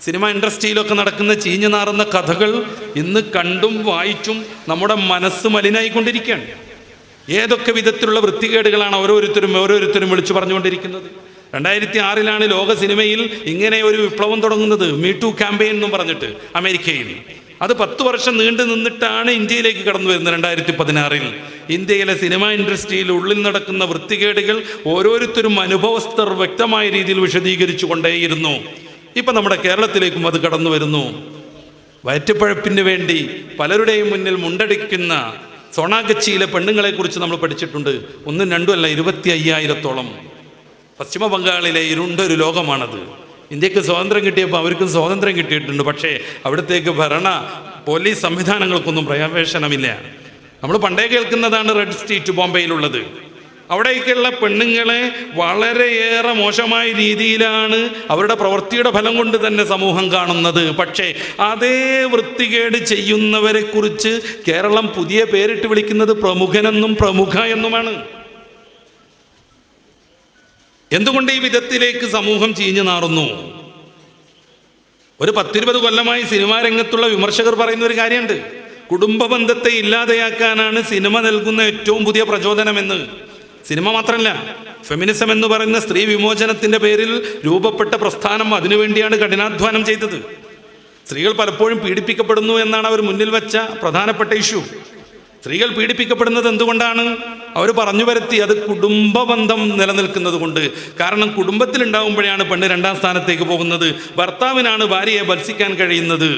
Cinema ഇൻഡസ്ട്രിയിലൊക്കെ നടക്കുന്ന ചീഞ്ഞു നാറുന്ന കഥകൾ ഇന്ന് കണ്ടും വായിച്ചും നമ്മുടെ മനസ്സ് മലിനായിക്കൊണ്ടിരിക്കുകയാണ്. ഏതൊക്കെ വിധത്തിലുള്ള വൃത്തികേടുകളാണ് ഓരോരുത്തരും വിളിച്ചു പറഞ്ഞുകൊണ്ടിരിക്കുന്നത്. 2006 ലോക സിനിമയിൽ ഇങ്ങനെ ഒരു വിപ്ലവം തുടങ്ങുന്നത്, മീടു ക്യാമ്പയിൻ എന്നും പറഞ്ഞിട്ട് അമേരിക്കയിൽ. അത് 10 വർഷം നീണ്ടു നിന്നിട്ടാണ് ഇന്ത്യയിലേക്ക് കടന്നു വരുന്നത്. 2016 ഇന്ത്യയിലെ സിനിമ ഇൻഡസ്ട്രിയിൽ ഉള്ളിൽ നടക്കുന്ന വൃത്തികേടുകൾ ഓരോരുത്തരും അനുഭവസ്ഥർ വ്യക്തമായ രീതിയിൽ വിശദീകരിച്ചു കൊണ്ടേയിരുന്നു. ഇപ്പം നമ്മുടെ കേരളത്തിലേക്കും അത് കടന്നു വരുന്നു. വയറ്റുപഴപ്പിന് വേണ്ടി പലരുടെയും മുന്നിൽ മുണ്ടടിക്കുന്ന സോണാഗച്ചിയിലെ പെണ്ണുങ്ങളെക്കുറിച്ച് നമ്മൾ പഠിച്ചിട്ടുണ്ട്. 1ഉം 2ഉം അല്ല, 25,000-ഓളം. പശ്ചിമ ബംഗാളിലെ ഇരുണ്ടൊരു ലോകമാണത്. ഇന്ത്യക്ക് സ്വാതന്ത്ര്യം കിട്ടിയപ്പോൾ അവർക്കും സ്വാതന്ത്ര്യം കിട്ടിയിട്ടുണ്ട്. പക്ഷേ അവിടത്തേക്ക് പോലീസ് സംവിധാനങ്ങൾക്കൊന്നും പ്രവേശനമില്ല. നമ്മൾ പണ്ടേ കേൾക്കുന്നതാണ് റെഡ് സ്ട്രീറ്റ് ബോംബെയിലുള്ളത്. അവിടേക്കുള്ള പെണ്ണുങ്ങളെ വളരെയേറെ മോശമായ രീതിയിലാണ് അവരുടെ പ്രവൃത്തിയുടെ ഫലം കൊണ്ട് തന്നെ സമൂഹം കാണുന്നത്. പക്ഷേ അതേ വൃത്തികേട് ചെയ്യുന്നവരെ കുറിച്ച് കേരളം പുതിയ പേരിട്ട് വിളിക്കുന്നത് പ്രമുഖനെന്നും പ്രമുഖ എന്നുമാണ്. എന്തുകൊണ്ട് ഈ വിധത്തിലേക്ക് സമൂഹം ചീഞ്ഞു നാറുന്നു? ഒരു 10-20 കൊല്ലമായി സിനിമാ രംഗത്തുള്ള വിമർശകർ പറയുന്ന ഒരു കാര്യമുണ്ട്. കുടുംബ ബന്ധത്തെ ഇല്ലാതെയാക്കാനാണ് സിനിമ നൽകുന്ന ഏറ്റവും പുതിയ പ്രചോദനമെന്ന്. സിനിമ മാത്രമല്ല, ഫെമിനിസം എന്ന് പറയുന്ന സ്ത്രീ വിമോചനത്തിൻ്റെ പേരിൽ രൂപപ്പെട്ട പ്രസ്ഥാനം അതിനുവേണ്ടിയാണ് കഠിനാധ്വാനം ചെയ്തത്. സ്ത്രീകൾ പലപ്പോഴും പീഡിപ്പിക്കപ്പെടുന്നു എന്നാണ് അവർ മുന്നിൽ വെച്ച പ്രധാനപ്പെട്ട ഇഷ്യൂ. സ്ത്രീകൾ പീഡിപ്പിക്കപ്പെടുന്നത് എന്തുകൊണ്ടാണ്? അവർ പറഞ്ഞു വരുത്തി അത് കുടുംബ ബന്ധം നിലനിൽക്കുന്നത് കൊണ്ട്. കാരണം കുടുംബത്തിലുണ്ടാകുമ്പോഴാണ് പെണ്ണ് 2ാം സ്ഥാനത്തേക്ക് പോകുന്നത്. ഭർത്താവിനാണ് ഭാര്യയെ ഭത്സിക്കാൻ കഴിയുന്നത്.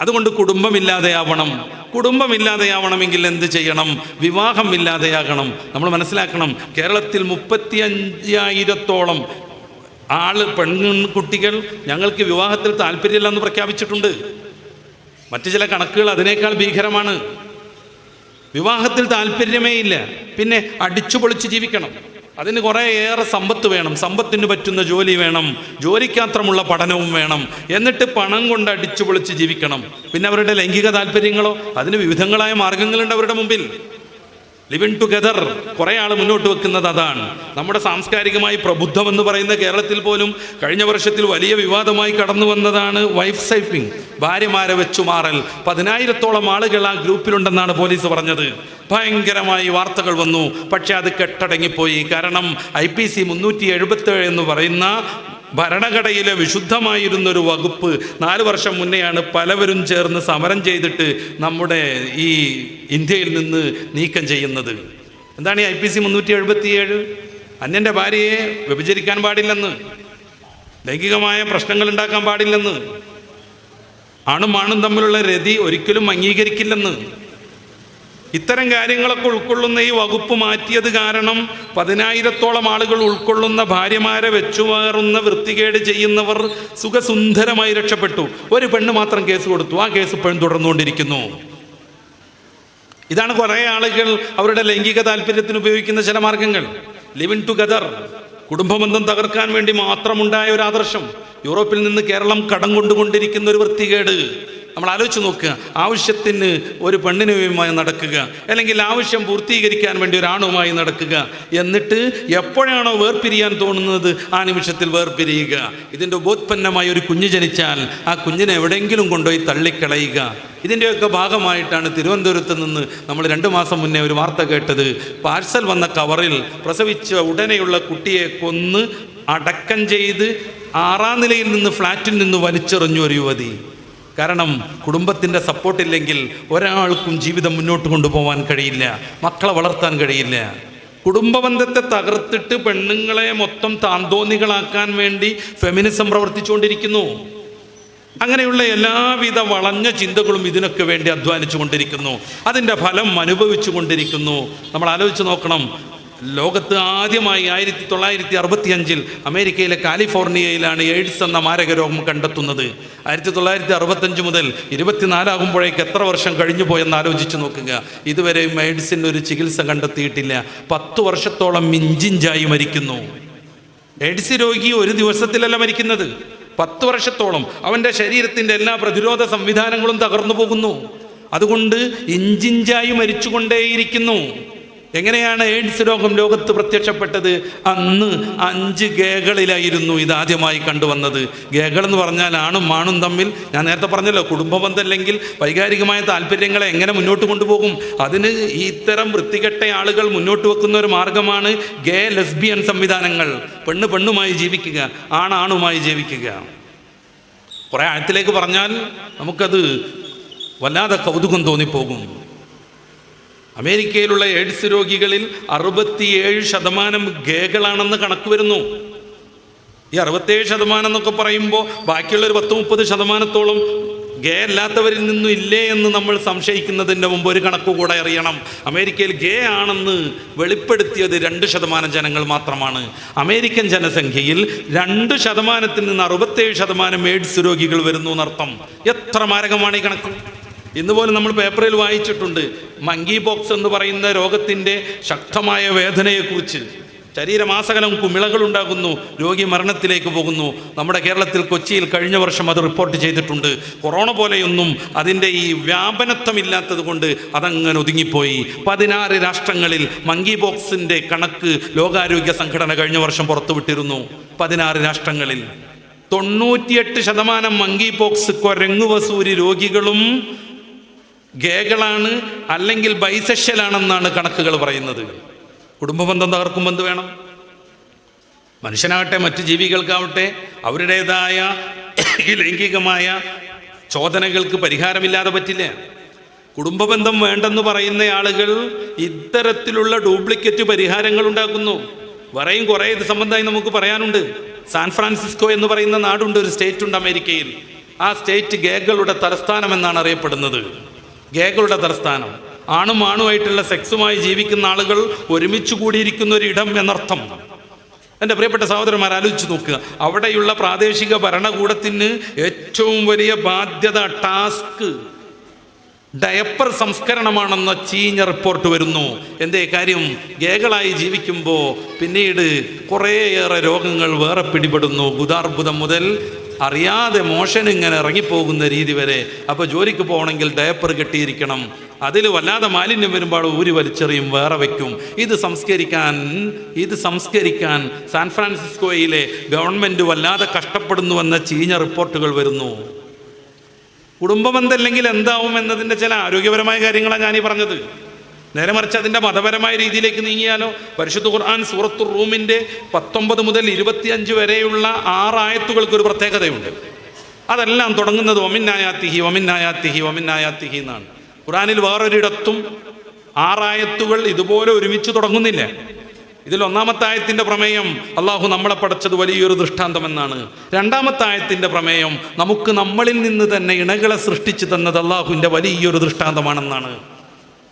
അതുകൊണ്ട് കുടുംബമില്ലാതെയാവണം. കുടുംബമില്ലാതെയാവണമെങ്കിൽ എന്ത് ചെയ്യണം? വിവാഹം ഇല്ലാതെയാകണം. നമ്മൾ മനസ്സിലാക്കണം, കേരളത്തിൽ 35,000-ഓളം പെൺകുട്ടികൾ ഞങ്ങൾക്ക് വിവാഹത്തിൽ താല്പര്യമില്ലെന്ന് പ്രഖ്യാപിച്ചിട്ടുണ്ട്. മറ്റു ചില കണക്കുകൾ അതിനേക്കാൾ ഭീകരമാണ്. വിവാഹത്തിൽ താല്പര്യമേ ഇല്ല. പിന്നെ അടിച്ചു പൊളിച്ച് ജീവിക്കണം. അതിന് കുറേയേറെ സമ്പത്ത് വേണം, സമ്പത്തിന് പറ്റുന്ന ജോലി വേണം, ജോലിക്കാത്രമുള്ള പഠനവും വേണം. എന്നിട്ട് പണം കൊണ്ട് അടിച്ചു പൊളിച്ച് ജീവിക്കണം. പിന്നെ അവരുടെ ലൈംഗിക താല്പര്യങ്ങളോ? അതിന് വിവിധങ്ങളായ മാർഗങ്ങളുണ്ട് അവരുടെ മുമ്പിൽ. ലിവിങ് ടുഗദർ കുറേ ആൾ മുന്നോട്ട് വെക്കുന്നത് അതാണ്. നമ്മുടെ സാംസ്കാരികമായി പ്രബുദ്ധമെന്ന് പറയുന്ന കേരളത്തിൽ പോലും കഴിഞ്ഞ വർഷത്തിൽ വലിയ വിവാദമായി കടന്നു വന്നതാണ് വൈഫ് സൈപ്പിംഗ്, ഭാര്യമാരെ വെച്ചുമാറൽ. 10,000-ഓളം ആളുകൾ ആ ഗ്രൂപ്പിലുണ്ടെന്നാണ് പോലീസ് പറഞ്ഞത്. ഭയങ്കരമായി വാർത്തകൾ വന്നു. പക്ഷെ അത് കെട്ടടങ്ങിപ്പോയി. കാരണം IPC 377 എന്ന് പറയുന്ന ഭരണഘടനയിലെ വിശുദ്ധമായിരുന്നൊരു വകുപ്പ് 4 വർഷം മുന്നെയാണ് പലവരും ചേർന്ന് സമരം ചെയ്തിട്ട് നമ്മുടെ ഈ ഇന്ത്യയിൽ നിന്ന് നീക്കം ചെയ്യുന്നത്. എന്താണ് ഈ IPC 377? അന്യൻ്റെ ഭാര്യയെ വ്യഭിചരിക്കാൻ പാടില്ലെന്ന്, ലൈംഗികമായ പ്രശ്നങ്ങൾ ഉണ്ടാക്കാൻ പാടില്ലെന്ന്, ആണും ആണും തമ്മിലുള്ള രതി ഒരിക്കലും അംഗീകരിക്കില്ലെന്ന്. ഇത്തരം കാര്യങ്ങളൊക്കെ ഉൾക്കൊള്ളുന്ന ഈ വകുപ്പ് മാറ്റിയത് കാരണം 10,000-ഓളം ആളുകൾ ഉൾക്കൊള്ളുന്ന ഭാര്യമാരെ വെച്ചുമാറുന്ന വൃത്തികേട് ചെയ്യുന്നവർ സുഖസുന്ദരമായി രക്ഷപ്പെട്ടു. ഒരു പെണ്ണ് മാത്രം കേസ് കൊടുത്തു. ആ കേസ് ഇപ്പോഴും തുടർന്നുകൊണ്ടിരിക്കുന്നു. ഇതാണ് കുറേ ആളുകൾ അവരുടെ ലൈംഗിക താല്പര്യത്തിന് ഉപയോഗിക്കുന്ന ചില മാർഗങ്ങൾ. ലിവിങ് ടുഗദർ, കുടുംബബന്ധം തകർക്കാൻ വേണ്ടി മാത്രമുണ്ടായ ഒരു ആദർശം. യൂറോപ്പിൽ നിന്ന് കേരളം കടം കൊണ്ടുകൊണ്ടിരിക്കുന്ന ഒരു വൃത്തികേട്. നമ്മൾ ആലോചിച്ച് നോക്കുക. ആവശ്യത്തിന് ഒരു പെണ്ണിനുമായി നടക്കുക, അല്ലെങ്കിൽ ആവശ്യം പൂർത്തീകരിക്കാൻ വേണ്ടി ഒരാണുമായി നടക്കുക. എന്നിട്ട് എപ്പോഴാണോ വേർപിരിയാൻ തോന്നുന്നത് ആ നിമിഷത്തിൽ വേർപിരിയുക. ഇതിൻ്റെ ഉപോത്പന്നമായി ഒരു കുഞ്ഞ് ജനിച്ചാൽ ആ കുഞ്ഞിനെ എവിടെയെങ്കിലും കൊണ്ടുപോയി തള്ളിക്കളയുക. ഇതിൻ്റെയൊക്കെ ഭാഗമായിട്ടാണ് തിരുവനന്തപുരത്ത് നിന്ന് നമ്മൾ 2 മാസം മുന്നേ ഒരു വാർത്ത കേട്ടത്. പാഴ്സൽ വന്ന കവറിൽ പ്രസവിച്ച ഉടനെയുള്ള കുട്ടിയെ കൊന്ന് അടക്കം ചെയ്ത് 6ാം നിലയിൽ നിന്ന് ഫ്ലാറ്റിൽ നിന്ന് വലിച്ചെറിഞ്ഞു ഒരു യുവതി. കാരണം കുടുംബത്തിൻ്റെ സപ്പോർട്ടില്ലെങ്കിൽ ഒരാൾക്കും ജീവിതം മുന്നോട്ട് കൊണ്ടുപോകാൻ കഴിയില്ല, മക്കളെ വളർത്താൻ കഴിയില്ല. കുടുംബബന്ധത്തെ തകർത്തിട്ട് പെണ്ണുങ്ങളെ മൊത്തം താന്തോന്നികളാക്കാൻ വേണ്ടി ഫെമിനിസം പ്രവർത്തിച്ചുകൊണ്ടിരിക്കുന്നു. അങ്ങനെയുള്ള എല്ലാവിധ വളഞ്ഞ ചിന്തകളും ഇതിനൊക്കെ വേണ്ടി അധ്വാനിച്ചു കൊണ്ടിരിക്കുന്നു. അതിൻ്റെ ഫലം അനുഭവിച്ചു കൊണ്ടിരിക്കുന്നു. നമ്മൾ ആലോചിച്ച് നോക്കണം. ലോകത്ത് ആദ്യമായി 1965 അമേരിക്കയിലെ കാലിഫോർണിയയിലാണ് എയ്ഡ്സ് എന്ന മാരകരോഗം കണ്ടെത്തുന്നത്. 1965 മുതൽ 24 ആകുമ്പോഴേക്ക് എത്ര വർഷം കഴിഞ്ഞു പോയെന്ന് ആലോചിച്ച് നോക്കുക. ഇതുവരെയും എയ്ഡ്സിന് ഒരു ചികിത്സ കണ്ടെത്തിയിട്ടില്ല. 10 വർഷത്തോളം ഇഞ്ചിഞ്ചായി മരിക്കുന്നു. എയ്ഡ്സ് രോഗി ഒരു ദിവസത്തിലല്ല മരിക്കുന്നത്, 10 വർഷത്തോളം അവൻ്റെ ശരീരത്തിൻ്റെ എല്ലാ പ്രതിരോധ സംവിധാനങ്ങളും തകർന്നു പോകുന്നു. അതുകൊണ്ട് ഇഞ്ചിഞ്ചായി മരിച്ചുകൊണ്ടേയിരിക്കുന്നു. എങ്ങനെയാണ് എയ്ഡ്സ് രോഗം ലോകത്ത് പ്രത്യക്ഷപ്പെട്ടത്? അന്ന് 5 ഗേകളിലായിരുന്നു ഇതാദ്യമായി കണ്ടുവന്നത്. ഗേകൾ എന്ന് പറഞ്ഞാൽ ആണും ആണും തമ്മിൽ, ഞാൻ നേരത്തെ പറഞ്ഞല്ലോ, കുടുംബബന്ധം അല്ലെങ്കിൽ വൈകാരികമായ താല്പര്യങ്ങളെ എങ്ങനെ മുന്നോട്ട് കൊണ്ടുപോകും, അതിന് ഇത്തരം വൃത്തികെട്ട ആളുകൾ മുന്നോട്ട് വെക്കുന്ന ഒരു മാർഗമാണ് ഗേ ലെസ്ബിയൻ സംവിധാനങ്ങൾ. പെണ്ണ് പെണ്ണുമായി ജീവിക്കുക, ആണാണുമായി ജീവിക്കുക. കുറേ ആഴത്തിലേക്ക് പറഞ്ഞാൽ നമുക്കത് വല്ലാതെ കൗതുകം തോന്നിപ്പോകും. അമേരിക്കയിലുള്ള എയ്ഡ്സ് രോഗികളിൽ 67% ഗേകളാണെന്ന് കണക്ക് വരുന്നു. ഈ 67% എന്നൊക്കെ പറയുമ്പോൾ ബാക്കിയുള്ളൊരു 10-30% ഗേ അല്ലാത്തവരിൽ നിന്നും ഇല്ലേ എന്ന് നമ്മൾ സംശയിക്കുന്നതിൻ്റെ മുമ്പ് ഒരു കണക്ക് കൂടെ അറിയണം. അമേരിക്കയിൽ ഗേ ആണെന്ന് വെളിപ്പെടുത്തിയത് 2% ജനങ്ങൾ മാത്രമാണ്. അമേരിക്കൻ ജനസംഖ്യയിൽ 2% നിന്ന് 67% എയ്ഡ്സ് രോഗികൾ വരുന്നു എന്നർത്ഥം. എത്ര മാരകമാണ് ഈ കണക്ക്! ഇന്ന് പോലും നമ്മൾ പേപ്പറിൽ വായിച്ചിട്ടുണ്ട് മങ്കി പോക്സ് എന്ന് പറയുന്ന രോഗത്തിൻ്റെ ശക്തമായ വേദനയെക്കുറിച്ച്. ശരീരമാസകലം കുമിളകൾ ഉണ്ടാകുന്നു, രോഗി മരണത്തിലേക്ക് പോകുന്നു. നമ്മുടെ കേരളത്തിൽ കൊച്ചിയിൽ കഴിഞ്ഞ വർഷം അത് റിപ്പോർട്ട് ചെയ്തിട്ടുണ്ട്. കൊറോണ പോലെയൊന്നും അതിൻ്റെ ഈ വ്യാപനത്വമില്ലാത്തത് കൊണ്ട് അതങ്ങനെ ഒതുങ്ങിപ്പോയി. 16 രാഷ്ട്രങ്ങളിൽ മങ്കി പോക്സിൻ്റെ കണക്ക് ലോകാരോഗ്യ സംഘടന കഴിഞ്ഞ വർഷം പുറത്തുവിട്ടിരുന്നു. 16 രാഷ്ട്രങ്ങളിൽ 98% മങ്കി പോക്സ് കുരങ്ങുവസൂരി രോഗികളും ഗേകളാണ് അല്ലെങ്കിൽ ബൈസെക്ഷലാണെന്നാണ് കണക്കുകൾ പറയുന്നത്. കുടുംബബന്ധം തകർക്കുമ്പോൾ എന്ത് വേണം? മനുഷ്യനാകട്ടെ മറ്റ് ജീവികൾക്കാവട്ടെ അവരുടേതായ ഈ ലൈംഗികമായ ചോദനകൾക്ക് പരിഹാരമില്ലാതെ പറ്റില്ല. കുടുംബബന്ധം വേണ്ടെന്ന് പറയുന്ന ആളുകൾ ഇത്തരത്തിലുള്ള ഡ്യൂപ്ലിക്കേറ്റ് പരിഹാരങ്ങൾ ഉണ്ടാക്കുന്നു. വേറെയും കുറേ ഇത് സംബന്ധമായി നമുക്ക് പറയാനുണ്ട്. സാൻ ഫ്രാൻസിസ്കോ എന്ന് പറയുന്ന നാടുണ്ട്, ഒരു സ്റ്റേറ്റ് ഉണ്ട് അമേരിക്കയിൽ. ആ സ്റ്റേറ്റ് ഗേകളുടെ തലസ്ഥാനം എന്നാണ് അറിയപ്പെടുന്നത്. ഗേകളുടെ തലസ്ഥാനം. ആണും ആണുമായിട്ടുള്ള സെക്സുമായി ജീവിക്കുന്ന ആളുകൾ ഒരുമിച്ച് കൂടിയിരിക്കുന്ന ഒരു ഇടം എന്നർത്ഥം. എൻ്റെ പ്രിയപ്പെട്ട സഹോദരന്മാർ, ആലോചിച്ച് നോക്കുക. അവിടെയുള്ള പ്രാദേശിക ഭരണകൂടത്തിന് ഏറ്റവും വലിയ ബാധ്യത, ടാസ്ക് ഡയപ്പർ സംസ്കരണമാണെന്ന ചീഞ്ഞ റിപ്പോർട്ട് വരുന്നു. എന്തേ കാര്യം? ഗേകളായി ജീവിക്കുമ്പോൾ പിന്നീട് കുറേയേറെ രോഗങ്ങൾ വേറെ പിടിപെടുന്നു. ഗുദാർബുദം മുതൽ അറിയാതെ മോഷൻ ഇങ്ങനെ ഇറങ്ങിപ്പോകുന്ന രീതി വരെ. അപ്പോൾ ജോലിക്ക് പോകണമെങ്കിൽ ഡയപ്പർ കെട്ടിയിരിക്കണം. അതിൽ വല്ലാതെ മാലിന്യം വരുമ്പോൾ ഊരി വലിച്ചെറിയും, വേറെ വയ്ക്കും. ഇത് സംസ്കരിക്കാൻ സാൻ ഫ്രാൻസിസ്കോയിലെ ഗവൺമെൻറ് വല്ലാതെ കഷ്ടപ്പെടുന്നുവെന്ന ചീഞ്ഞ റിപ്പോർട്ടുകൾ വരുന്നു. കുടുംബബന്ധം ഇല്ലെങ്കിൽ എന്താവും എന്നതിൻ്റെ ചില ആരോഗ്യപരമായ കാര്യങ്ങളാണ് ഞാനീ പറഞ്ഞത്. നേരെ മറിച്ച് അതിൻ്റെ മതപരമായ രീതിയിലേക്ക് നീങ്ങിയാലോ? പരിശുദ്ധ ഖുർആൻ സൂറത്തുർ റൂമിൻ്റെ 19 മുതൽ 25 വരെയുള്ള 6 ആയത്തുകൾക്ക് ഒരു പ്രത്യേകതയുണ്ട്. അതെല്ലാം തുടങ്ങുന്നത് വമിന്നായാത്തിഹി വമിന്നായാത്തിഹി വമിന്നായാത്തിഹി എന്നാണ്. ഖുർആനിൽ വേറൊരിടത്തും 6 ആയത്തുകൾ ഇതുപോലെ ഒരുമിച്ച് തുടങ്ങുന്നില്ല. ഇതിൽ 1-ാമത്തെ ആയത്തിൻ്റെ പ്രമേയം അള്ളാഹു നമ്മളെ പടച്ചത് വലിയൊരു ദൃഷ്ടാന്തമെന്നാണ്. 2-ാമത്തെ ആയത്തിൻ്റെ പ്രമേയം നമുക്ക് നമ്മളിൽ നിന്ന് തന്നെ ഇണകളെ സൃഷ്ടിച്ചു തന്നത് അള്ളാഹുവിൻ്റെ വലിയൊരു ദൃഷ്ടാന്തമാണെന്നാണ്.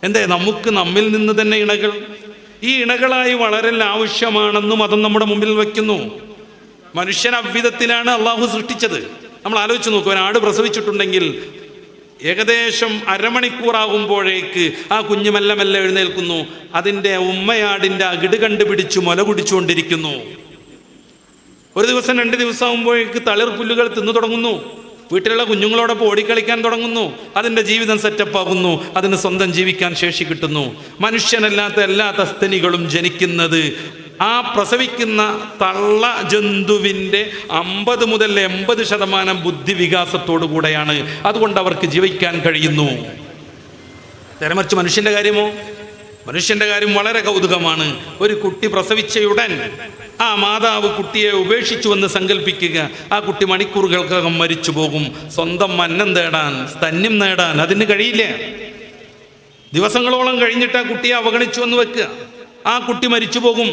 എന്തേ? നമുക്ക് നമ്മിൽ നിന്ന് തന്നെ ഇണകൾ, ഈ ഇണകളായി വളരൽ ആവശ്യമാണെന്നും അതും നമ്മുടെ മുമ്പിൽ വയ്ക്കുന്നു. മനുഷ്യൻ അவ்விധത്തിലാണ് അള്ളാഹു സൃഷ്ടിച്ചത്. നമ്മൾ ആലോചിച്ച് നോക്കുക. ഒരാട് പ്രസവിച്ചിട്ടുണ്ടെങ്കിൽ ഏകദേശം അരമണിക്കൂറാകുമ്പോഴേക്ക് ആ കുഞ്ഞ് മെല്ലെ മെല്ലെ എഴുന്നേൽക്കുന്നു. അതിൻ്റെ ഉമ്മയാടിൻ്റെ അകിട് കണ്ടുപിടിച്ച് മുല കുടിച്ചുകൊണ്ടിരിക്കുന്നു. ഒരു ദിവസം 2 ദിവസം ആകുമ്പോഴേക്ക് തളിർ പുല്ലുകൾ തിന്നു തുടങ്ങുന്നു. വീട്ടിലുള്ള കുഞ്ഞുങ്ങളോടൊപ്പം ഓടിക്കളിക്കാൻ തുടങ്ങുന്നു. അതിൻ്റെ ജീവിതം സെറ്റപ്പാകുന്നു. അതിന് സ്വന്തം ജീവിക്കാൻ ശേഷി കിട്ടുന്നു. മനുഷ്യനല്ലാത്ത എല്ലാ തസ്തനികളും ജനിക്കുന്നത് ആ പ്രസവിക്കുന്ന തള്ള ജന്തുവിൻ്റെ 50 മുതൽ 80% ബുദ്ധിവികാസത്തോടു കൂടെയാണ്. അതുകൊണ്ട് അവർക്ക് ജീവിക്കാൻ കഴിയുന്നു. നേരെമറിച്ച് മനുഷ്യൻ്റെ കാര്യമോ? മനുഷ്യൻ്റെ കാര്യം വളരെ കൗതുകമാണ്. ഒരു കുട്ടി പ്രസവിച്ചയുടൻ ആ മാതാവ് കുട്ടിയെ ഉപേക്ഷിച്ചുവെന്ന് സങ്കല്പിക്കുക. ആ കുട്ടി മണിക്കൂറുകൾക്കകം മരിച്ചു പോകും. സ്വന്തം അന്നം തേടാൻ, സ്തന്യം നേടാൻ അതിന് കഴിയില്ല. ദിവസങ്ങളോളം കഴിഞ്ഞിട്ട് ആ കുട്ടിയെ അവഗണിച്ചുവെന്ന് വെക്കുക. ആ കുട്ടി മരിച്ചു പോകും.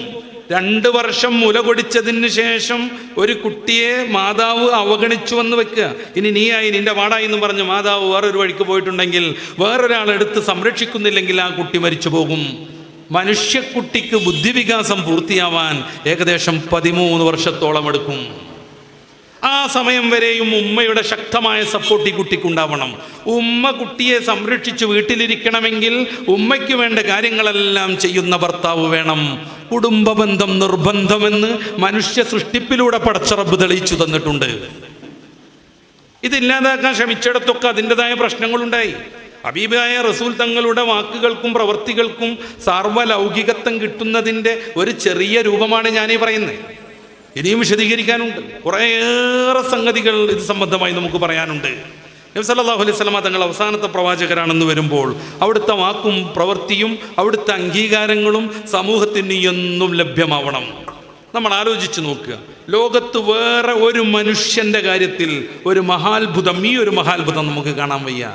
2 വർഷം മുല കൊടിച്ചതിന് ശേഷം ഒരു കുട്ടിയെ മാതാവ് അവഗണിച്ചുവെന്ന് വെക്കുക. ഇനി നീയായി നിന്റെ വാടായി എന്ന് പറഞ്ഞ് മാതാവ് വേറൊരു വഴിക്ക് പോയിട്ടുണ്ടെങ്കിൽ, വേറൊരാളെടുത്ത് സംരക്ഷിക്കുന്നില്ലെങ്കിൽ ആ കുട്ടി മരിച്ചു പോകും. മനുഷ്യക്കുട്ടിക്ക് ബുദ്ധിവികാസം പൂർത്തിയാവാൻ ഏകദേശം 13 വർഷത്തോളം എടുക്കും. ആ സമയം വരെയും ഉമ്മയുടെ ശക്തമായ സപ്പോർട്ട് ഈ കുട്ടിക്കുണ്ടാവണം. ഉമ്മ കുട്ടിയെ സംരക്ഷിച്ച് വീട്ടിലിരിക്കണമെങ്കിൽ ഉമ്മയ്ക്ക് വേണ്ട കാര്യങ്ങളെല്ലാം ചെയ്യുന്ന ഭർത്താവ് വേണം. കുടുംബബന്ധം നിർബന്ധമെന്ന് മനുഷ്യ സൃഷ്ടിപ്പിലൂടെ പടച്ച റബ്ബ് തെളിയിച്ചു തന്നിട്ടുണ്ട്. ഇതില്ലാതാക്കാൻ ശ്രമിച്ചിടത്തൊക്കെ അതിൻ്റെതായ പ്രശ്നങ്ങളുണ്ടായി. ഹബീബായ റസൂൽ തങ്ങളുടെ വാക്കുകൾക്കും പ്രവൃത്തികൾക്കും സാർവലൗകികത്വം കിട്ടുന്നതിൻ്റെ ഒരു ചെറിയ രൂപമാണ് ഞാനീ പറയുന്നത്. ഇനിയും വിശദീകരിക്കാനുണ്ട്, കുറേയേറെ സംഗതികൾ ഇത് സംബന്ധമായി നമുക്ക് പറയാനുണ്ട്. നബി സല്ലല്ലാഹു അലൈഹി വസല്ലമ തങ്ങൾ അവസാനത്തെ പ്രവാചകരാണെന്ന് വരുമ്പോൾ അവിടുത്തെ വാക്കും പ്രവൃത്തിയും അവിടുത്തെ അംഗീകാരങ്ങളും സമൂഹത്തിന് എന്നും ലഭ്യമാവണം. നമ്മൾ ആലോചിച്ച് നോക്കുക, ലോകത്ത് വേറെ ഒരു മനുഷ്യൻ്റെ കാര്യത്തിൽ ഒരു മഹാത്ഭുതം, ഈ ഒരു മഹാത്ഭുതം നമുക്ക് കാണാൻ വയ്യ.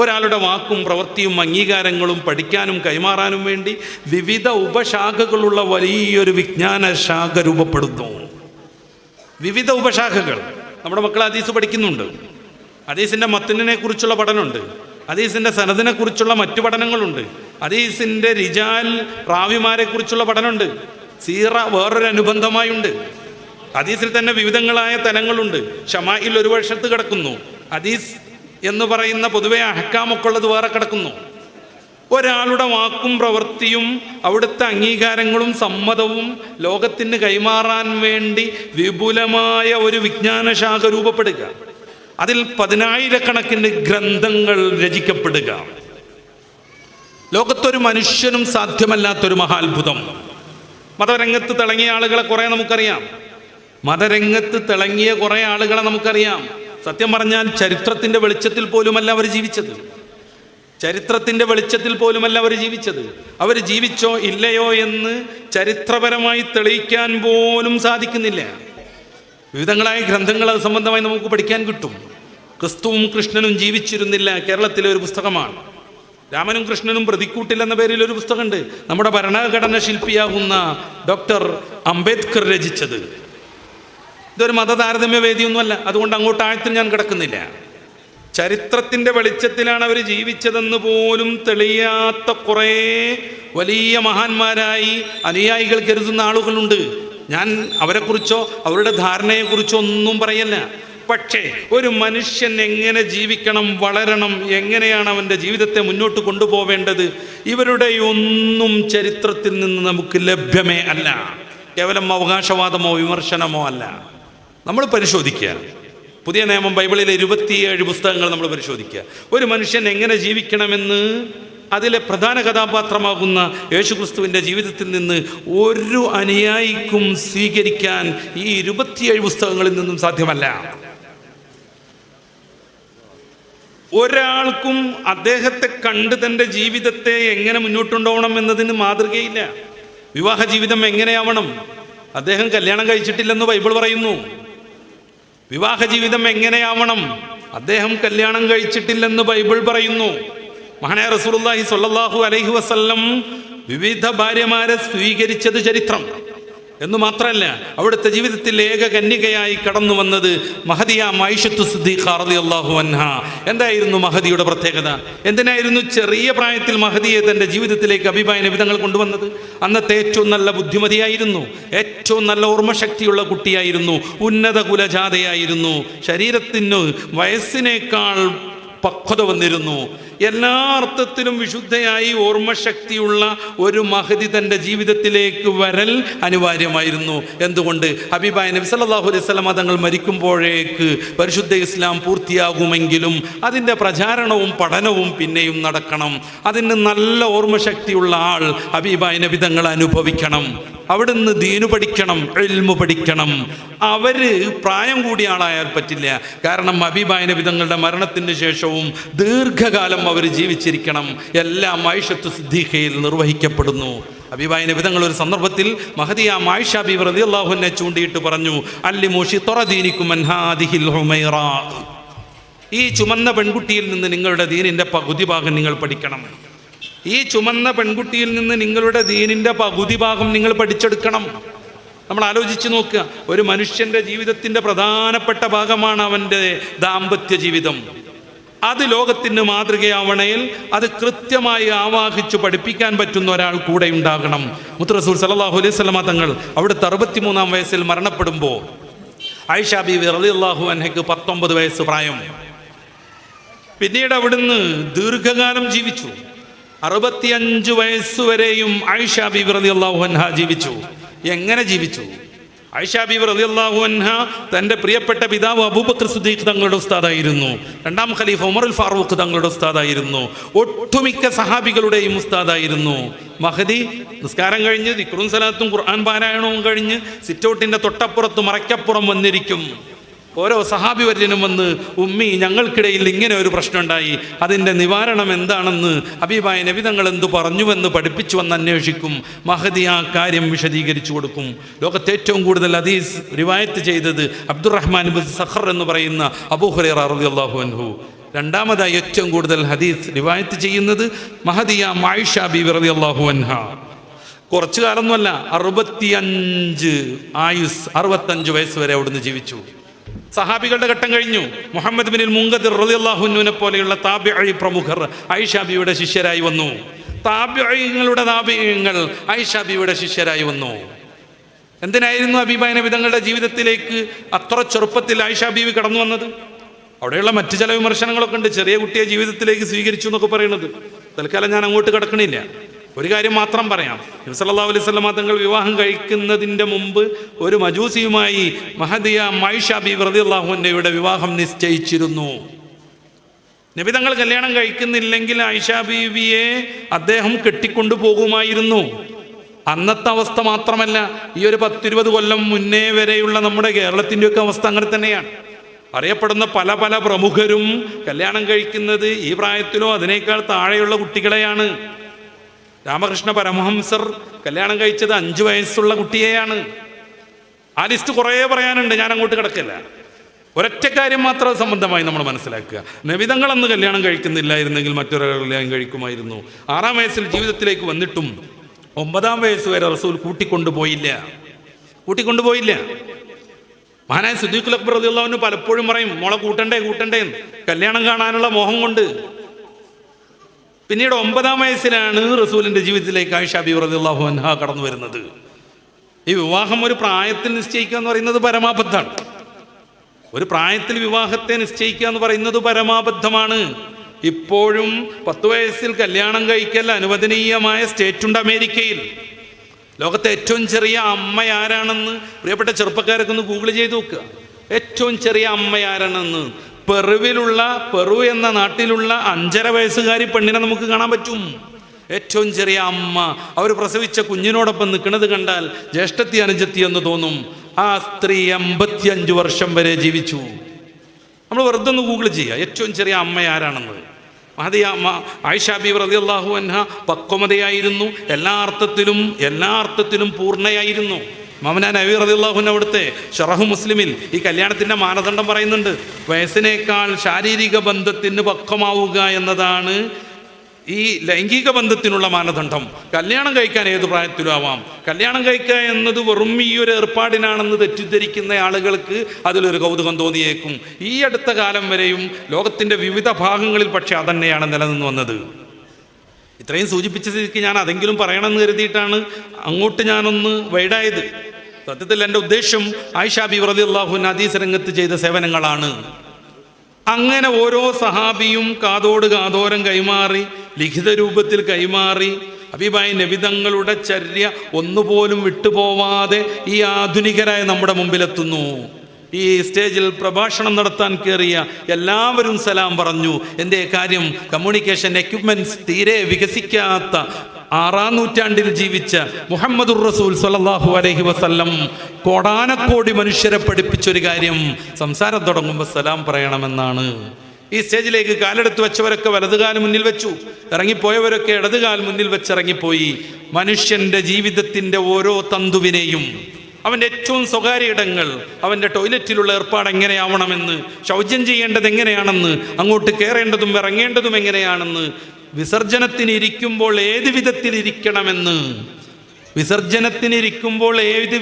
ഒരാളുടെ വാക്കും പ്രവൃത്തിയും അംഗീകാരങ്ങളും പഠിക്കാനും കൈമാറാനും വേണ്ടി വിവിധ ഉപശാഖകളുള്ള വലിയൊരു വിജ്ഞാന ശാഖ രൂപപ്പെടുന്നു. വിവിധ ഉപശാഖകൾ. നമ്മുടെ മക്കൾ ഹദീസ് പഠിക്കുന്നുണ്ട്. ഹദീസിൻ്റെ മത്തിനെ കുറിച്ചുള്ള പഠനമുണ്ട്, ഹദീസിൻ്റെ സനദിനെ കുറിച്ചുള്ള മറ്റു പഠനങ്ങളുണ്ട്, ഹദീസിൻ്റെ റിജാൽ റാവിമാരെ കുറിച്ചുള്ള പഠനമുണ്ട്, സീറ വേറൊരു അനുബന്ധമായുണ്ട്. ഹദീസിൽ തന്നെ വിവിധങ്ങളായ തലങ്ങളുണ്ട്. ഷമായിൽ ഒരു വശത്ത് കിടക്കുന്നു, ഹദീസ് എന്ന് പറയുന്ന പൊതുവെ അഹ്കാമൊക്കെ ഉള്ളത് വേറെ കിടക്കുന്നു. ഒരാളുടെ വാക്കും പ്രവൃത്തിയും അവിടുത്തെ അംഗീകാരങ്ങളും സമ്മതവും ലോകത്തിന് കൈമാറാൻ വേണ്ടി വിപുലമായ ഒരു വിജ്ഞാനശാഖ രൂപപ്പെടുക, അതിൽ 10,000-കണക്കിന് ഗ്രന്ഥങ്ങൾ രചിക്കപ്പെടുക. ലോകത്തൊരു മനുഷ്യനും സാധ്യമല്ലാത്തൊരു മഹാത്ഭുതം. മതരംഗത്ത് തിളങ്ങിയ ആളുകളെ കുറേ നമുക്കറിയാം. മതരംഗത്ത് തിളങ്ങിയ കുറേ ആളുകളെ നമുക്കറിയാം. സത്യം പറഞ്ഞാൽ ചരിത്രത്തിൻ്റെ വെളിച്ചത്തിൽ പോലുമല്ല അവർ ജീവിച്ചത്. ചരിത്രത്തിൻ്റെ വെളിച്ചത്തിൽ പോലുമല്ല അവർ ജീവിച്ചത്. അവർ ജീവിച്ചോ ഇല്ലയോ എന്ന് ചരിത്രപരമായി തെളിയിക്കാൻ പോലും സാധിക്കുന്നില്ല. വിവിധങ്ങളായ ഗ്രന്ഥങ്ങൾ അത് സംബന്ധമായി നമുക്ക് പഠിക്കാൻ കിട്ടും. ക്രിസ്തുവും കൃഷ്ണനും ജീവിച്ചിരുന്നില്ല കേരളത്തിലെ ഒരു പുസ്തകമാണ്. രാമനും കൃഷ്ണനും പ്രതിക്കൂട്ടിൽ എന്ന പേരിൽ ഒരു പുസ്തകമുണ്ട്, നമ്മുടെ ഭരണഘടന ശില്പിയാകുന്ന ഡോക്ടർ അംബേദ്കർ രചിച്ചത്. ഇതൊരു മതതാരതമ്യ വേദിയൊന്നുമല്ല, അതുകൊണ്ട് അങ്ങോട്ട് ആഴത്തിൽ ഞാൻ കിടക്കുന്നില്ല. ചരിത്രത്തിൻ്റെ വെളിച്ചത്തിലാണ് അവർ ജീവിച്ചതെന്ന് പോലും തെളിയാത്ത കുറേ വലിയ മഹാന്മാരായി അനുയായികൾ കരുതുന്ന ആളുകളുണ്ട്. ഞാൻ അവരെക്കുറിച്ചോ അവരുടെ ധാരണയെക്കുറിച്ചോ ഒന്നും പറയല്ല. പക്ഷേ ഒരു മനുഷ്യൻ എങ്ങനെ ജീവിക്കണം, വളരണം, എങ്ങനെയാണ് അവൻ്റെ ജീവിതത്തെ മുന്നോട്ട് കൊണ്ടുപോവേണ്ടത്, ഇവരുടെ ഒന്നും ചരിത്രത്തിൽ നിന്ന് നമുക്ക് ലഭ്യമേ അല്ല. കേവലം അവകാശവാദമോ വിമർശനമോ അല്ല. നമ്മൾ പരിശോധിക്കുക, പുതിയ നിയമം ബൈബിളിലെ 27 പുസ്തകങ്ങൾ നമ്മൾ പരിശോധിക്കുക. ഒരു മനുഷ്യൻ എങ്ങനെ ജീവിക്കണമെന്ന് അതിലെ പ്രധാന കഥാപാത്രമാകുന്ന യേശുക്രിസ്തുവിൻ്റെ ജീവിതത്തിൽ നിന്ന് ഒരു അനുയായിക്കും സ്വീകരിക്കാൻ ഈ 27 പുസ്തകങ്ങളിൽ നിന്നും സാധ്യമല്ല. ഒരാൾക്കും അദ്ദേഹത്തെ കണ്ട് തൻ്റെ ജീവിതത്തെ എങ്ങനെ മുന്നോട്ടുകൊണ്ടുപോകണം എന്നതിന് മാതൃകയില്ല. വിവാഹ ജീവിതം എങ്ങനെയാവണം? അദ്ദേഹം കല്യാണം കഴിച്ചിട്ടില്ലെന്ന് ബൈബിൾ പറയുന്നു. വിവാഹ ജീവിതം എങ്ങനെയാവണം? അദ്ദേഹം കല്യാണം കഴിച്ചിട്ടില്ലെന്ന് ബൈബിൾ പറയുന്നു. മഹാനായ റസൂലുള്ളാഹി സ്വല്ലല്ലാഹു അലൈഹി വസല്ലം വിവിധ ഭാര്യമാരെ സ്വീകരിച്ചത് ചരിത്രം എന്ന് മാത്രമല്ല, അവിടുത്തെ ജീവിതത്തിൽ ഏക കന്യകയായി കടന്നു വന്നത് മഹദിയ ആയിഷത്തു സിദ്ദീഖ റളിയല്ലാഹു അൻഹ. എന്തായിരുന്നു മഹദിയുടെ പ്രത്യേകത? എന്തിനായിരുന്നു ചെറിയ പ്രായത്തിൽ മഹദിയെ തൻ്റെ ജീവിതത്തിലേക്ക് ഹബീബായ നബി തങ്ങൾ കൊണ്ടുവന്നത്? അന്നത്തെ ഏറ്റവും നല്ല ബുദ്ധിമതിയായിരുന്നു, ഏറ്റവും നല്ല ഓർമ്മശക്തിയുള്ള കുട്ടിയായിരുന്നു, ഉന്നത കുലജാതയായിരുന്നു, ശരീരത്തിന് വയസ്സിനേക്കാൾ പക്വത വന്നിരുന്നു. എല്ലാ അർത്ഥത്തിലും വിശുദ്ധയായി ഓർമ്മശക്തിയുള്ള ഒരു മഹദി തൻ്റെ ജീവിതത്തിലേക്ക് വരൽ അനിവാര്യമായിരുന്നു. എന്തുകൊണ്ട്? ഹബീബായ നബി സല്ലല്ലാഹു അലൈഹി വസല്ലം തങ്ങൾ മരിക്കുമ്പോഴേക്ക് പരിശുദ്ധ ഇസ്ലാം പൂർത്തിയാകുമെങ്കിലും അതിൻ്റെ പ്രചാരണവും പഠനവും പിന്നെയും നടക്കണം. അതിന് നല്ല ഓർമ്മശക്തിയുള്ള ആൾ ഹബീബായ നബി തങ്ങൾ അനുഭവിക്കണം. അവിടുന്ന് ദീനു പഠിക്കണം, ഇൽമു പഠിക്കണം. അവര് പ്രായം കൂടിയ ആളായാൽ പറ്റില്ല. കാരണം ഹബീബായ നബി തങ്ങളുടെ മരണത്തിന് ശേഷവും ദീർഘകാലം അവർ ജീവിച്ചിരിക്കണം. എല്ലാം ആയിഷത്തു സിദ്ദീഖയിൽ നിർവഹിക്കപ്പെടുന്നു. ഹബീബായ നബി തങ്ങൾ ഒരു സന്ദർഭത്തിൽ മഹദിയ ആയിഷ ബിബി റളിയല്ലാഹു അൻഹ ചൂണ്ടിയിട്ട് പറഞ്ഞു, അല്ലിമൂ ശിത്റ ദീനികും അൻ ഹാദിഹിൽ ഹുമൈറ. ഈ ചുമന്ന പെൺകുട്ടിയിൽ നിന്ന് നിങ്ങളുടെ ദീനിൻ്റെ പകുതി ഭാഗം നിങ്ങൾ പഠിക്കണം. ഈ ചുമന്ന പെൺകുട്ടിയിൽ നിന്ന് നിങ്ങളുടെ ദീനിൻ്റെ പകുതി ഭാഗം നിങ്ങൾ പഠിച്ചെടുക്കണം. നമ്മൾ ആലോചിച്ച് നോക്കുക, ഒരു മനുഷ്യൻ്റെ ജീവിതത്തിൻ്റെ പ്രധാനപ്പെട്ട ഭാഗമാണ് അവൻ്റെ ദാമ്പത്യ ജീവിതം. അത് ലോകത്തിന് മാതൃകയാവണയിൽ അത് കൃത്യമായി ആവാഹിച്ചു പഠിപ്പിക്കാൻ പറ്റുന്ന ഒരാൾ കൂടെ ഉണ്ടാകണം. മുത്ത് റസൂൽ സല്ലല്ലാഹു അലൈഹി വസല്ലം തങ്ങൾ അവിടുത്തെ 63-ാം വയസ്സിൽ മരണപ്പെടുമ്പോൾ ആയിഷ ബീവി റളിയല്ലാഹു അൻഹയ്ക്ക് 19 വയസ്സ് പ്രായം. പിന്നീട് അവിടുന്ന് ദീർഘകാലം ജീവിച്ചു. 65 വയസ്സുവരെയും ആയിഷ ബീവി റളിയല്ലാഹു അൻഹ ജീവിച്ചു. എങ്ങനെ ജീവിച്ചു? ആയിഷ ബീവി റളിയല്ലാഹു അൻഹ തൻ്റെ പ്രിയപ്പെട്ട പിതാവ് അബൂബക്കർ സിദ്ദീഖ് തങ്ങളുടെ ഉസ്താദായിരുന്നു. രണ്ടാം ഖലീഫ ഉമറുൽ ഫാറൂഖ് തങ്ങളുടെ ഉസ്താദായിരുന്നു. ഒട്ടുമിക്ക സഹാബികളുടെയും ഉസ്താദായിരുന്നു. മഹദി നിസ്കാരം കഴിഞ്ഞ് ദിക്റും സലാത്തും ഖുർആൻ പാരായണവും കഴിഞ്ഞ് സിറ്റൗട്ടിൻ്റെ തൊട്ടപ്പുറത്ത് മറയ്ക്കപ്പുറം വന്നിരിക്കും. ഓരോ സഹാബി വര്യനും വന്ന്, ഉമ്മി, ഞങ്ങൾക്കിടയിൽ ഇങ്ങനെ ഒരു പ്രശ്നം ഉണ്ടായി, അതിൻ്റെ നിവാരണം എന്താണെന്ന് ഹബീബായ നബി തങ്ങൾ എന്തു പറഞ്ഞുവെന്ന് പഠിപ്പിച്ചു വന്ന് അന്വേഷിക്കും. മഹദി ആ കാര്യം വിശദീകരിച്ചു കൊടുക്കും. ലോകത്തെ ഏറ്റവും കൂടുതൽ ഹദീസ് റിവായത്ത് ചെയ്തത് അബ്ദുറഹ്മാൻ ബിൻ സഖർ എന്ന് പറയുന്ന അബൂ ഹുറൈറ റളിയല്ലാഹു അൻഹു. രണ്ടാമതായി ഏറ്റവും കൂടുതൽ ഹദീസ് റിവായത്ത് ചെയ്യുന്നത് മഹദിയ ആയിഷ ബീവി റളിയല്ലാഹു അൻഹ. കുറച്ചു കാലമൊന്നുമല്ല, 65 ആയുസ്, 65 വയസ്സ് വരെ അവിടുന്ന് ജീവിച്ചു. സഹാബികളുടെ ഘട്ടം കഴിഞ്ഞു. മുഹമ്മദ് ബിൻ മുൻകദിർ റളിയല്ലാഹു അൻഹുവിനെ പോലെയുള്ള താബിഈ പ്രമുഖർ ആയിഷ ബീവിയുടെ ശിഷ്യരായി വന്നു. താബിഈങ്ങളുടെ താബിഈങ്ങൾ ആയിഷ ബീവിയുടെ ശിഷ്യരായി വന്നു. എന്തിനായിരുന്നു ഹബീബായ നബി തങ്ങളുടെ ജീവിതത്തിലേക്ക് അത്ര ചെറുപ്പത്തിൽ ആയിഷ ബീവി കടന്നു വന്നത്? അവിടെയുള്ള മറ്റു ചില വിമർശനങ്ങളൊക്കെ ഉണ്ട്. ചെറിയ കുട്ടിയെ ജീവിതത്തിലേക്ക് സ്വീകരിച്ചു എന്നൊക്കെ പറയുന്നത്. തൽക്കാലം ഞാൻ അങ്ങോട്ട് കടക്കണില്ല. ഒരു കാര്യം മാത്രം പറയാം. നബി സല്ലല്ലാഹു അലൈഹി വസല്ലം തങ്ങൾ വിവാഹം കഴിക്കുന്നതിൻ്റെ മുമ്പ് ഒരു മജൂസിയുമായി മഹദിയ ആയിഷ ബീവി റളിയല്ലാഹു അൻഹയുടെ വിവാഹം നിശ്ചയിച്ചിരുന്നു. നബി തങ്ങൾ കല്യാണം കഴിക്കുന്നില്ലെങ്കിൽ ആയിഷ ബീവിയെ അദ്ദേഹം കെട്ടിക്കൊണ്ടു പോകുമായിരുന്നു. അന്നത്തെ അവസ്ഥ മാത്രമല്ല, ഈ ഒരു 10-20 കൊല്ലം മുന്നേ വരെയുള്ള നമ്മുടെ കേരളത്തിൻ്റെയൊക്കെ അവസ്ഥ അങ്ങനെ തന്നെയാണ്. അറിയപ്പെടുന്ന പല പല പ്രമുഖരും കല്യാണം കഴിക്കുന്നത് ഈ പ്രായത്തിലോ അതിനേക്കാൾ താഴെയുള്ള കുട്ടികളെയാണ്. രാമകൃഷ്ണ പരമഹംസർ കല്യാണം കഴിച്ചത് 5 വയസ്സുള്ള കുട്ടിയെയാണ്. ആ ലിസ്റ്റ് കുറേ പറയാനുണ്ട്, ഞാൻ അങ്ങോട്ട് കിടക്കില്ല. ഒരൊറ്റ കാര്യം മാത്രം സംബന്ധമായി നമ്മൾ മനസ്സിലാക്കുക. നബിതങ്ങൾ അന്ന് കല്യാണം കഴിക്കുന്നില്ലായിരുന്നെങ്കിൽ മറ്റൊരാൾ കല്യാണം കഴിക്കുമായിരുന്നു. 6-ാം വയസ്സിൽ ജീവിതത്തിലേക്ക് വന്നിട്ടും 9-ാം വയസ്സ് വരെ റസൂൽ കൂട്ടിക്കൊണ്ടുപോയില്ല. മഹാനായ സിദ്ദീഖുൽ അക്ബർ റളിയല്ലാഹു അൻഹു പലപ്പോഴും പറയും, മോളെ കൂട്ടണ്ടേ കല്യാണം കാണാനുള്ള മോഹം കൊണ്ട്. പിന്നീട് 9-ാം വയസ്സിലാണ് റസൂലിൻ്റെ ജീവിതത്തിലേക്ക് ആയിഷ ബീവി റളിയല്ലാഹു അൻഹ കടന്നു വരുന്നത്. ഈ വിവാഹം ഒരു പ്രായത്തിൽ നിശ്ചയിക്കുക എന്ന് പറയുന്നത് പരമാബദ്ധമാണ്. ഒരു പ്രായത്തിൽ വിവാഹത്തെ നിശ്ചയിക്കുക എന്ന് പറയുന്നത് പരമാബദ്ധമാണ്. ഇപ്പോഴും 10 വയസ്സിൽ കല്യാണം കഴിക്കൽ അനുവദനീയമായ സ്റ്റേറ്റുണ്ട് അമേരിക്കയിൽ. ലോകത്തെ ഏറ്റവും ചെറിയ അമ്മ ആരാണെന്ന് പ്രിയപ്പെട്ട ചെറുപ്പക്കാരൊക്കെ ഒന്ന് ഗൂഗിൾ ചെയ്ത് നോക്കുക. ഏറ്റവും ചെറിയ അമ്മ ആരാണെന്ന്. പെറു എന്ന നാട്ടിലുള്ള 5.5 വയസ്സുകാരി പെണ്ണിനെ നമുക്ക് കാണാൻ പറ്റും. ഏറ്റവും ചെറിയ അമ്മ, അവർ പ്രസവിച്ച കുഞ്ഞിനോടൊപ്പം നിൽക്കുന്നത് കണ്ടാൽ ജ്യേഷ്ഠത്തി അനുജത്തി എന്ന് തോന്നും. ആ സ്ത്രീ 85 വർഷം വരെ ജീവിച്ചു. നമ്മൾ വെറുതെ ഒന്ന് ഗൂഗിൾ ചെയ്യുക, ഏറ്റവും ചെറിയ അമ്മ ആരാണെന്ന്. ആയിഷ ബീവി റളിയല്ലാഹു അൻഹ പക്വമതയായിരുന്നു. എല്ലാ അർത്ഥത്തിലും പൂർണ്ണയായിരുന്നു. ഇമാം നവവി റളിയല്ലാഹു അൻഹു അവിടുത്തെ ശറഹു മുസ്ലിമിൽ ഈ കല്യാണത്തിൻ്റെ മാനദണ്ഡം പറയുന്നുണ്ട്. വയസ്സിനേക്കാൾ ശാരീരിക ബന്ധത്തിന് പക്വമാവുക എന്നതാണ് ഈ ലൈംഗിക ബന്ധത്തിനുള്ള മാനദണ്ഡം. കല്യാണം കഴിക്കാൻ ഏത് പ്രായത്തിലും ആവാം. കല്യാണം കഴിക്കുക എന്നത് വെറും ഈ ഒരു ഏർപ്പാടിനാണെന്ന് തെറ്റിദ്ധരിക്കുന്ന ആളുകൾക്ക് അതിലൊരു കൗതുകം തോന്നിയേക്കും. ഈ അടുത്ത കാലം വരെയും ലോകത്തിൻ്റെ വിവിധ ഭാഗങ്ങളിൽ പക്ഷേ അതന്നെയാണ് നിലനിന്ന് വന്നത്. ഇത്രയും സൂചിപ്പിച്ച സ്ഥിതിക്ക് ഞാൻ അതെങ്കിലും പറയണമെന്ന് കരുതിയിട്ടാണ് അങ്ങോട്ട് ഞാനൊന്ന് വൈഡായത്. സത്യത്തിൽ എൻ്റെ ഉദ്ദേശം ആയിഷ ബീവി റളിയല്ലാഹു അൻഹ ഹദീസ് രംഗത്ത് ചെയ്ത സേവനങ്ങളാണ്. അങ്ങനെ ഓരോ സഹാബിയും കാതോരം കൈമാറി, ലിഖിത രൂപത്തിൽ കൈമാറി, ഹബീബായ നബി തങ്ങളുടെ ചര്യ ഒന്നുപോലും വിട്ടുപോവാതെ ഈ ആധുനികരായ നമ്മുടെ മുമ്പിലെത്തുന്നു. ഈ സ്റ്റേജിൽ പ്രഭാഷണം നടത്താൻ കയറിയ എല്ലാവരും സലാം പറഞ്ഞു. എൻ്റെ കാര്യം കമ്മ്യൂണിക്കേഷൻ എക്യുപ്മെൻറ്റ്സ് തീരെ വികസിക്കാത്ത 6-ാം നൂറ്റാണ്ടിൽ ജീവിച്ച മുഹമ്മദുർ റസൂൽ സ്വല്ലല്ലാഹു അലൈഹി വസല്ലം കോടാനക്കോടി മനുഷ്യരെ പഠിപ്പിച്ചൊരു കാര്യം, സംസാരം തുടങ്ങുമ്പോൾ സലാം പറയണമെന്നാണ്. ഈ സ്റ്റേജിലേക്ക് കാലെടുത്ത് വെച്ചവരൊക്കെ വലതുകാൽ മുന്നിൽ വെച്ചു, ഇറങ്ങിപ്പോയവരൊക്കെ ഇടതുകാൽ മുന്നിൽ വെച്ചിറങ്ങിപ്പോയി. മനുഷ്യൻ്റെ ജീവിതത്തിൻ്റെ ഓരോ തന്തുവിനെയും, അവൻ്റെ ഏറ്റവും സ്വകാര്യ ഇടങ്ങൾ, അവൻ്റെ ടോയ്ലറ്റിലുള്ള ഏർപ്പാട് എങ്ങനെയാവണമെന്ന്, ശൗചം ചെയ്യേണ്ടത് എങ്ങനെയാണെന്ന്, അങ്ങോട്ട് കയറേണ്ടതും ഇറങ്ങേണ്ടതും എങ്ങനെയാണെന്ന്, വിസർജനത്തിനിരിക്കുമ്പോൾ ഏത്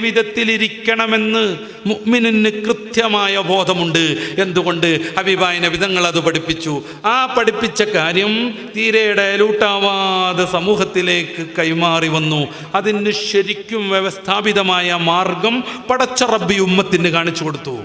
വിധത്തിലിരിക്കണമെന്ന് മുഅ്മിനിന് കൃത്യമായ ബോധമുണ്ട്. എന്തുകൊണ്ട്? ഹബീബായ നബി തങ്ങൾ അത് പഠിപ്പിച്ചു. ആ പഠിപ്പിച്ച കാര്യം തീരെ ഡയലൂട്ടാവാതെ സമൂഹത്തിലേക്ക് കൈമാറി വന്നു. അതിന് ശരിക്കും വ്യവസ്ഥാപിതമായ മാർഗം പടച്ച റബ്ബി ഉമ്മത്തിന് കാണിച്ചു കൊടുത്തു.